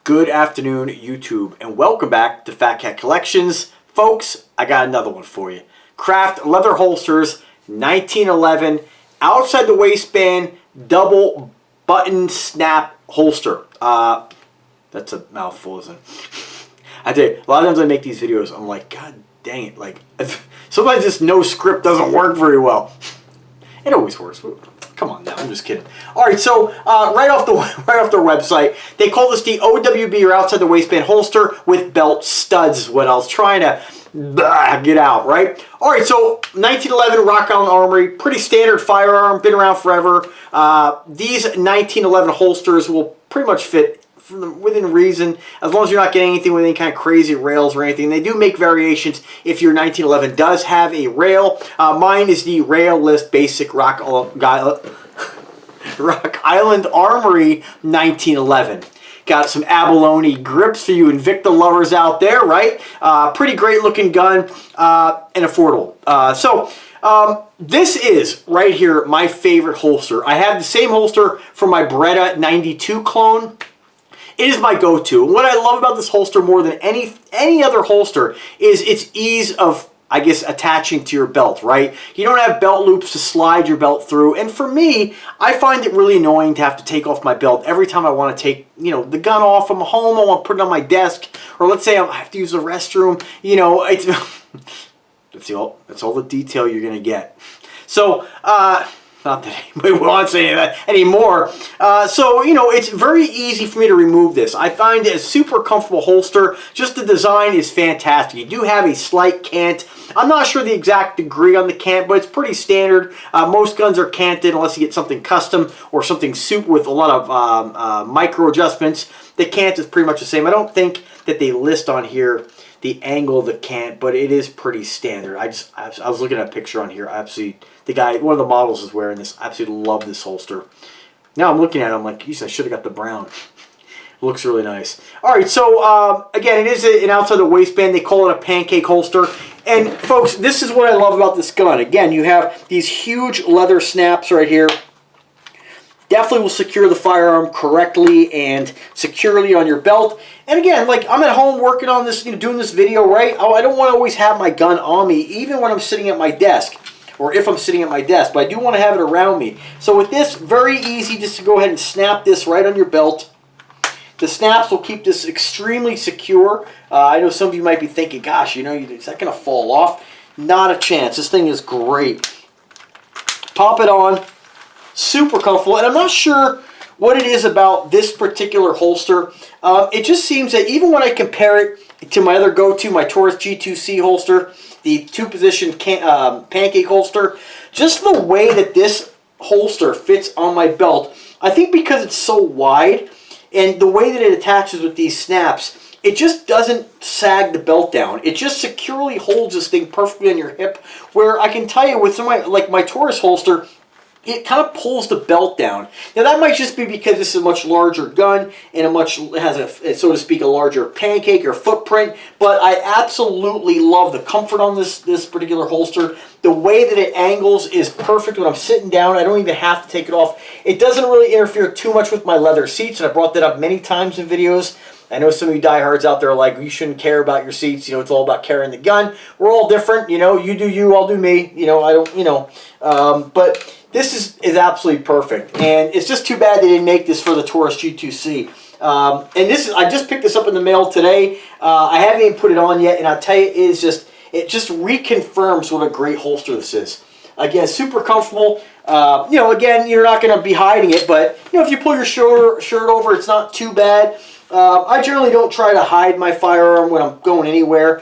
Good afternoon, YouTube, and welcome back to Phatkat Collections. Folks, I got another one for you. Craft leather holsters, 1911, outside the waistband, double button snap holster. That's a mouthful, isn't it? I tell you, a lot of times I make these videos, I'm like, God dang it, like, sometimes this no script doesn't work very well. It always works. Come on now, I'm just kidding. All right, so right off their website, they call this the OWB, or outside the waistband holster with belt studs, is what I was trying to get out, right? All right, so 1911 Rock Island Armory, pretty standard firearm, been around forever. These 1911 holsters will pretty much fit within reason, as long as you're not getting anything with any kind of crazy rails or anything. They do make variations if your 1911 does have a rail. Mine is the rail-less basic Rock Island Armory 1911. Got some abalone grips for you Invicta lovers out there, right? Pretty great looking gun and affordable. This is right here my favorite holster. I have the same holster for my Beretta 92 clone. It is my go-to. And what I love about this holster more than any other holster is its ease of, I guess, attaching to your belt, right? You don't have belt loops to slide your belt through. And for me, I find it really annoying to have to take off my belt every time I want to take, the gun off from home. I want to put it on my desk. Or let's say I have to use the restroom. It's that's all the detail you're going to get. So, not that anybody wants any of that anymore. It's very easy for me to remove this. I find it a super comfortable holster. Just the design is fantastic. You do have a slight cant. I'm not sure the exact degree on the cant, but it's pretty standard. Most guns are canted unless you get something custom or something super with a lot of micro adjustments. The cant is pretty much the same. I don't think that they list on here the angle of the cant, but it is pretty standard. I was looking at a picture on here. One of the models is wearing this. I absolutely love this holster. Now I'm looking at it, I'm like, geez, I should have got the brown. It looks really nice. All right, so again, it is an outside the waistband. They call it a pancake holster. And folks, this is what I love about this gun. Again, you have these huge leather snaps right here. Definitely will secure the firearm correctly and securely on your belt. And again, like, I'm at home working on this, doing this video, right? Oh, I don't want to always have my gun on me, even when I'm sitting at my desk, or if I'm sitting at my desk, but I do want to have it around me. So with this, very easy just to go ahead and snap this right on your belt. The snaps will keep this extremely secure. I know some of you might be thinking, gosh, is that going to fall off? Not a chance. This thing is great. Pop it on. Super comfortable, and I'm not sure what it is about this particular holster. It just seems that even when I compare it to my other go-to, my Taurus G2C holster, the two-position pancake holster, just the way that this holster fits on my belt, I think because it's so wide and the way that it attaches with these snaps, it just doesn't sag the belt down. It just securely holds this thing perfectly on your hip, where I can tell you with my Taurus holster, it kind of pulls the belt down. Now that might just be because this is a much larger gun and it has a, so to speak, a larger pancake or footprint, but I absolutely love the comfort on this particular holster. The way that it angles is perfect when I'm sitting down. I don't even have to take it off. It doesn't really interfere too much with my leather seats, and I brought that up many times in videos. I know some of you diehards out there are like, you shouldn't care about your seats. It's all about carrying the gun. We're all different. You do you, I'll do me. But this is absolutely perfect. And it's just too bad they didn't make this for the Taurus G2C. I just picked this up in the mail today. I haven't even put it on yet, and I'll tell you, it just reconfirms what a great holster this is. Again, super comfortable. Again, you're not going to be hiding it, but if you pull your shirt over, it's not too bad. I generally don't try to hide my firearm when I'm going anywhere.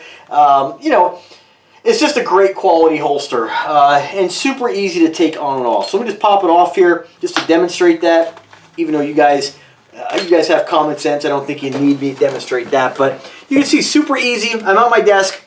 It's just a great quality holster and super easy to take on and off. So let me just pop it off here just to demonstrate that. Even though you guys have common sense, I don't think you need me to demonstrate that. But you can see, super easy. I'm on my desk.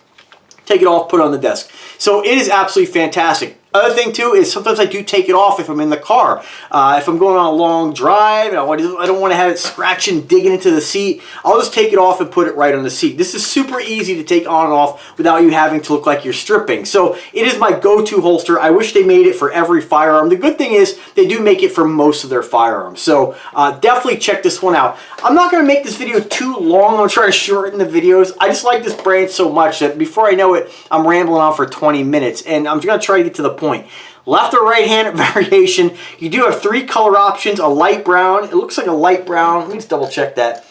Take it off, put it on the desk. So it is absolutely fantastic. Other thing too is sometimes I do take it off if I'm in the car. If I'm going on a long drive and I don't want to have it scratching, digging into the seat, I'll just take it off and put it right on the seat. This is super easy to take on and off without you having to look like you're stripping. So it is my go-to holster. I wish they made it for every firearm. The good thing is they do make it for most of their firearms. So definitely check this one out. I'm not going to make this video too long. I'm going to try to shorten the videos. I just like this brand so much that before I know it, I'm rambling on for 20 minutes. And I'm going to try to get to the point. Left or right hand variation. You do have 3 color options. A light brown. It looks like a light brown. Let me just double check that.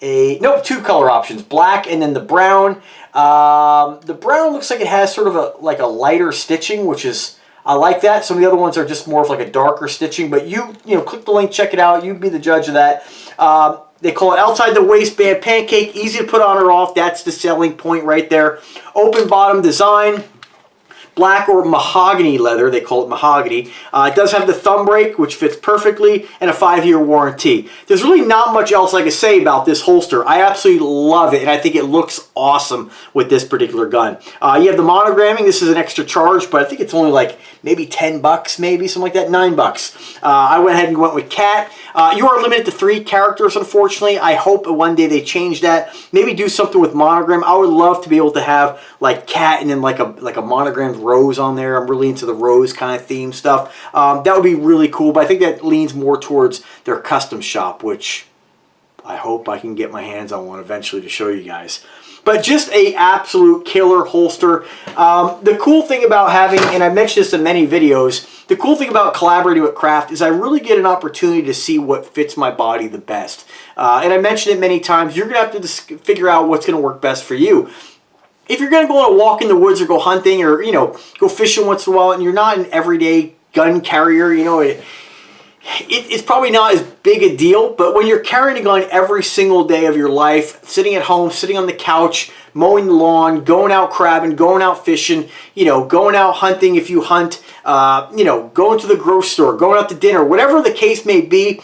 Nope, 2 color options. Black and then the brown. The brown looks like it has sort of a lighter stitching, which is, I like that. Some of the other ones are just more of like a darker stitching. But you click the link, check it out. You be the judge of that. They call it outside the waistband pancake. Easy to put on or off. That's the selling point right there. Open bottom design. Black or mahogany leather, they call it mahogany. It does have the thumb brake, which fits perfectly, and a 5-year warranty. There's really not much else I can say about this holster. I absolutely love it, and I think it looks awesome with this particular gun. You have the monogramming. This is an extra charge, but I think it's only like maybe 10 bucks, maybe something like that, 9 bucks. I went ahead and went with cat. You are limited to 3 characters, unfortunately. I hope one day they change that. Maybe do something with monogram. I would love to be able to have like cat and then like a monogrammed rose on there. I'm really into the rose kind of theme stuff. That would be really cool, but I think that leans more towards their custom shop, which I hope I can get my hands on one eventually to show you guys. But just a absolute killer holster. The cool thing about having, and I mentioned this in many videos, the cool thing about collaborating with craft is I really get an opportunity to see what fits my body the best. And I mentioned it many times, you're going to have to just figure out what's going to work best for you. If you're going to go on a walk in the woods or go hunting or, go fishing once in a while and you're not an everyday gun carrier, it's probably not as big a deal, but when you're carrying a gun every single day of your life, sitting at home, sitting on the couch, mowing the lawn, going out crabbing, going out fishing, going out hunting if you hunt, going to the grocery store, going out to dinner, whatever the case may be,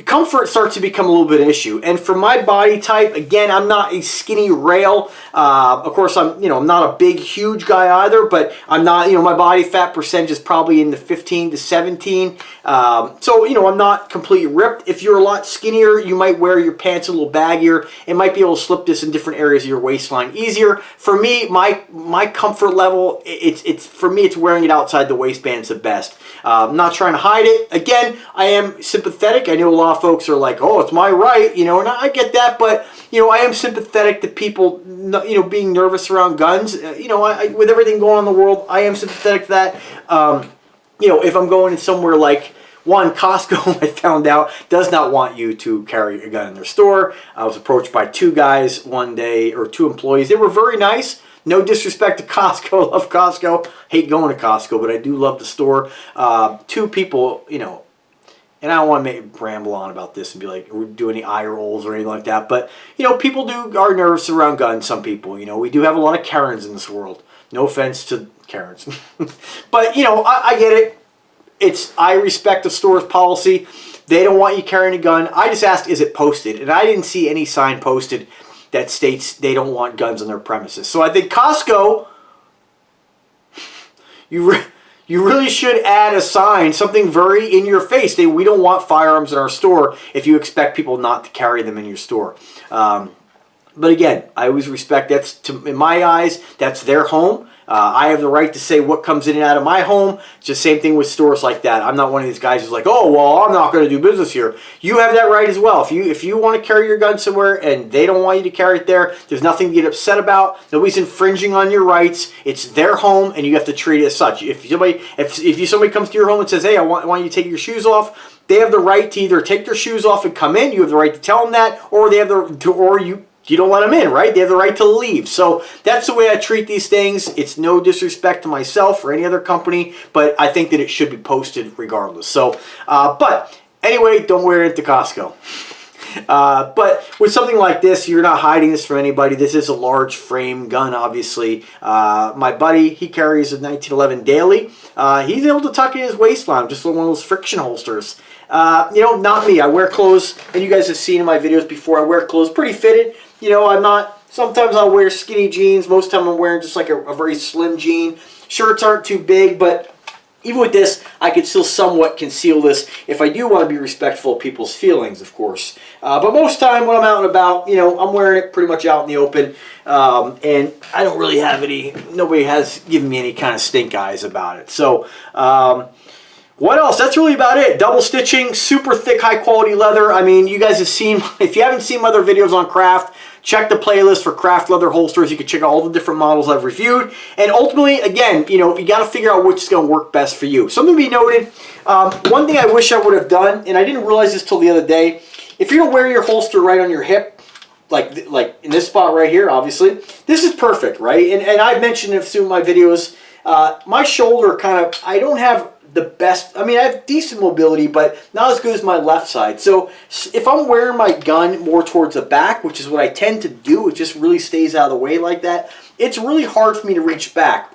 comfort starts to become a little bit of an issue. And for my body type, again, I'm not a skinny rail. Of course, I'm not a big, huge guy either, but I'm not, my body fat percentage is probably in the 15 to 17. So, I'm not completely ripped. If you're a lot skinnier, you might wear your pants a little baggier and might be able to slip this in different areas of your waistline easier. For me, my comfort level, for me, it's wearing it outside the waistband is the best. I'm not trying to hide it. Again, I am sympathetic. I know a lot of folks are like, oh, it's my right, and I get that, but, I am sympathetic to people, being nervous around guns. With everything going on in the world, I am sympathetic to that. If I'm going in somewhere like, Costco, I found out, does not want you to carry a gun in their store. I was approached by 2 guys one day, or 2 employees. They were very nice. No disrespect to Costco. I love Costco. Hate going to Costco, but I do love the store. 2 people, and I don't want to ramble on about this and be like, do any eye rolls or anything like that. But, people are nervous around guns, some people. We do have a lot of Karens in this world. No offense to Karens. But, I get it. I respect the store's policy. They don't want you carrying a gun. I just asked, is it posted? And I didn't see any sign posted that states they don't want guns on their premises. So I think Costco, you really should add a sign, something very in your face. We don't want firearms in our store if you expect people not to carry them in your store. But again, I always respect in my eyes, that's their home. I have the right to say what comes in and out of my home. It's the same thing with stores like that. I'm not one of these guys who's like, oh, well, I'm not going to do business here. You have that right as well. If you want to carry your gun somewhere and they don't want you to carry it there, there's nothing to get upset about. Nobody's infringing on your rights. It's their home, and you have to treat it as such. If somebody comes to your home and says, hey, I want you to take your shoes off, they have the right to either take their shoes off and come in. You have the right to tell them that, or you don't let them in, right? They have the right to leave. So that's the way I treat these things. It's no disrespect to myself or any other company, but I think that it should be posted regardless. So, but anyway, don't wear it to Costco. But with something like this, you're not hiding this from anybody. This is a large frame gun, obviously. My buddy, he carries a 1911 daily. He's able to tuck it in his waistline, just one of those friction holsters. You know, not me. I wear clothes, and you guys have seen in my videos before, I wear clothes pretty fitted. You know, I'm not, sometimes I'll wear skinny jeans. Most of the time I'm wearing just like a very slim jean. Shirts aren't too big, but even with this, I could still somewhat conceal this if I do want to be respectful of people's feelings, of course. But most of the time when I'm out and about, you know, I'm wearing it pretty much out in the open. And I don't really have any, nobody has given me any kind of stink eyes about it. So, what else? That's really about it. Double stitching, super thick, high quality leather. I mean, you guys have seen, if you haven't seen my other videos on craft, check the playlist for craft leather holsters. You can check out all the different models I've reviewed. And ultimately, again, you know, you got to figure out which is going to work best for you. Something to be noted, one thing I wish I would have done, and I didn't realize this till the other day, if you're going to wear your holster right on your hip, like in this spot right here, obviously, this is perfect, right? And I've mentioned in a few of my videos, my shoulder kind of, I don't have the best, I mean, I have decent mobility, but not as good as my left side. So if I'm wearing my gun more towards the back, which is what I tend to do, it just really stays out of the way like that, it's really hard for me to reach back.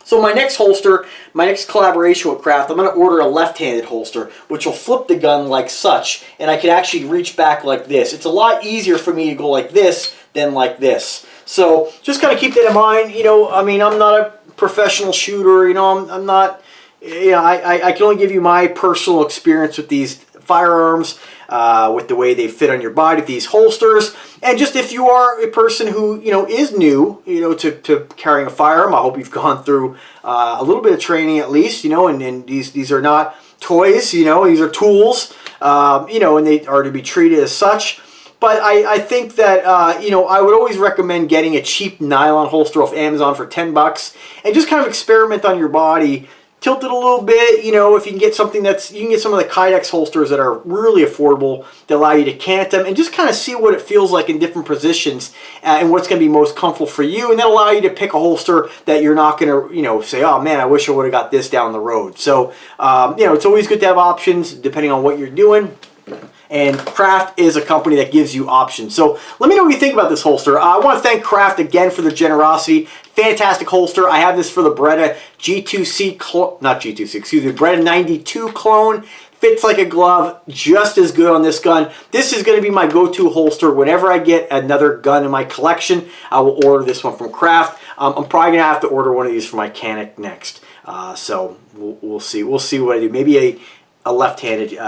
So my next holster, my next collaboration with Craft, I'm going to order a left-handed holster, which will flip the gun like such, and I can actually reach back like this. It's a lot easier for me to go like this than like this. So just kind of keep that in mind. You know, I mean, I'm not a professional shooter. You know, I'm not... Yeah, I can only give you my personal experience with these firearms, with the way they fit on your body, these holsters. And just if you are a person who, you know, is new, you know, to carrying a firearm, I hope you've gone through a little bit of training at least, you know, and these are not toys, you know, these are tools, you know, and they are to be treated as such. But I think that, you know, I would always recommend getting a cheap nylon holster off Amazon for 10 bucks and just kind of experiment on your body. Tilt it a little bit, you know, if you can get something that's, you can get some of the Kydex holsters that are really affordable that allow you to cant them and just kind of see what it feels like in different positions and what's going to be most comfortable for you, and that'll allow you to pick a holster that you're not going to, you know, say, oh man, I wish I would have got this down the road. So, you know, it's always good to have options depending on what you're doing. And Craft is a company that gives you options. So let me know what you think about this holster. I want to thank Craft again for the generosity. Fantastic holster. I have this for the Beretta G2C, not G2C, excuse me, Beretta 92 clone. Fits like a glove, just as good on this gun. This is going to be my go-to holster whenever I get another gun in my collection. I will order this one from Craft. I'm probably going to have to order one of these for my Canic next. So we'll see. We'll see what I do. Maybe a left-handed.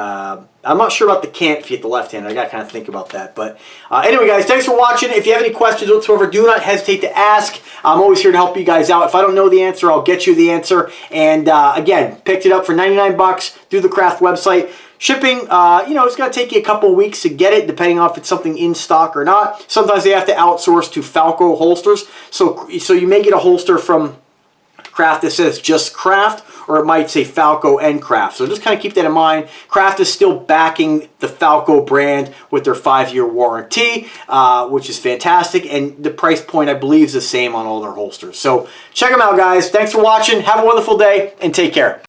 I'm not sure about the cant if you hit the left-handed. I got to kind of think about that. But anyway, guys, thanks for watching. If you have any questions whatsoever, do not hesitate to ask. I'm always here to help you guys out. If I don't know the answer, I'll get you the answer. And again, picked it up for 99 bucks through the Craft website. Shipping, you know, it's going to take you a couple of weeks to get it, depending on if it's something in stock or not. Sometimes they have to outsource to Falco holsters. So you may get a holster from Craft that says just Craft, or it might say Falco and Craft. So just kind of keep that in mind. Craft is still backing the Falco brand with their 5-year warranty, which is fantastic. And the price point, I believe, is the same on all their holsters. So check them out, guys. Thanks for watching. Have a wonderful day, and take care.